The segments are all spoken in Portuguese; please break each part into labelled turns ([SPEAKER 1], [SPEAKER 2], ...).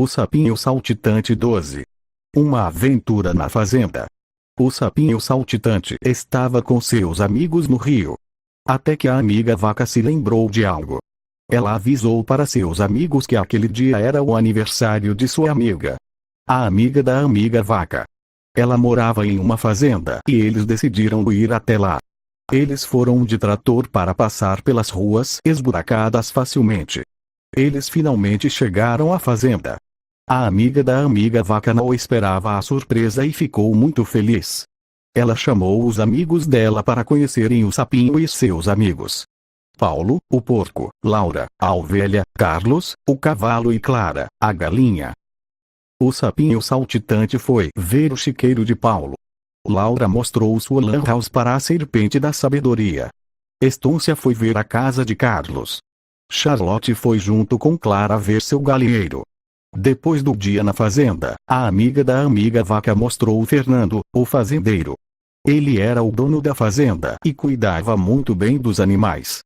[SPEAKER 1] O Sapinho Saltitante 12. Uma aventura na fazenda. O sapinho saltitante estava com seus amigos no rio. Até que a amiga vaca se lembrou de algo. Ela avisou para seus amigos que aquele dia era o aniversário de sua amiga. A amiga da amiga vaca. Ela morava em uma fazenda e eles decidiram ir até lá. Eles foram de trator para passar pelas ruas esburacadas facilmente. Eles finalmente chegaram à fazenda. A amiga da amiga vaca não esperava a surpresa e ficou muito feliz. Ela chamou os amigos dela para conhecerem o sapinho e seus amigos. Paulo, o porco, Laura, a ovelha, Carlos, o cavalo e Clara, a galinha. O sapinho saltitante foi ver o chiqueiro de Paulo. Laura mostrou sua lan house para a serpente da sabedoria. Estôncia foi ver a casa de Carlos. Charlotte foi junto com Clara ver seu galinheiro. Depois do dia na fazenda, a amiga da amiga vaca mostrou Fernando, o fazendeiro. Ele era o dono da fazenda e cuidava muito bem dos animais.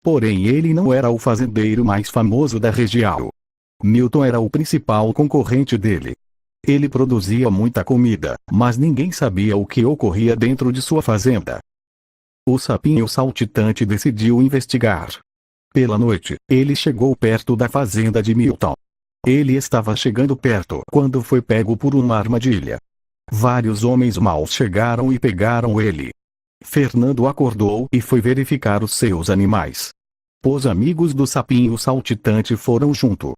[SPEAKER 1] Porém ele não era o fazendeiro mais famoso da região. Milton era o principal concorrente dele. Ele produzia muita comida, mas ninguém sabia o que ocorria dentro de sua fazenda. O sapinho saltitante decidiu investigar. Pela noite, ele chegou perto da fazenda de Milton. Ele estava chegando perto quando foi pego por uma armadilha. Vários homens maus chegaram e pegaram ele. Fernando acordou e foi verificar os seus animais. Os amigos do sapinho saltitante foram junto.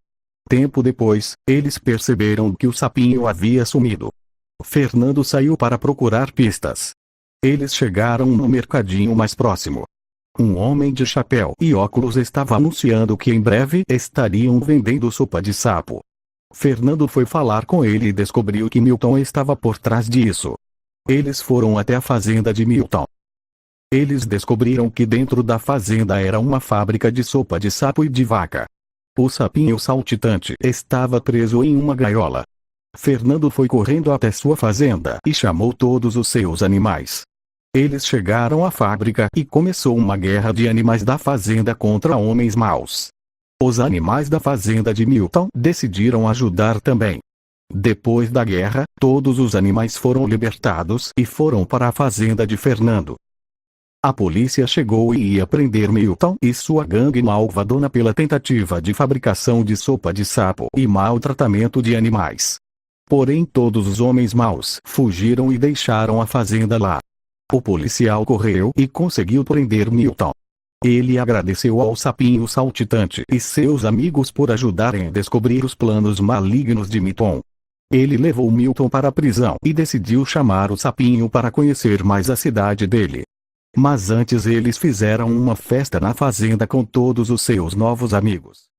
[SPEAKER 1] Tempo depois, eles perceberam que o sapinho havia sumido. Fernando saiu para procurar pistas. Eles chegaram no mercadinho mais próximo. Um homem de chapéu e óculos estava anunciando que em breve estariam vendendo sopa de sapo. Fernando foi falar com ele e descobriu que Milton estava por trás disso. Eles foram até a fazenda de Milton. Eles descobriram que dentro da fazenda era uma fábrica de sopa de sapo e de vaca. O sapinho saltitante estava preso em uma gaiola. Fernando foi correndo até sua fazenda e chamou todos os seus animais. Eles chegaram à fábrica e começou uma guerra de animais da fazenda contra homens maus. Os animais da fazenda de Milton decidiram ajudar também. Depois da guerra, todos os animais foram libertados e foram para a fazenda de Fernando. A polícia chegou e ia prender Milton e sua gangue malvadona pela tentativa de fabricação de sopa de sapo e maltratamento de animais. Porém todos os homens maus fugiram e deixaram a fazenda lá. O policial correu e conseguiu prender Milton. Ele agradeceu ao sapinho saltitante e seus amigos por ajudarem a descobrir os planos malignos de Milton. Ele levou Milton para a prisão e decidiu chamar o sapinho para conhecer mais a cidade dele. Mas antes eles fizeram uma festa na fazenda com todos os seus novos amigos.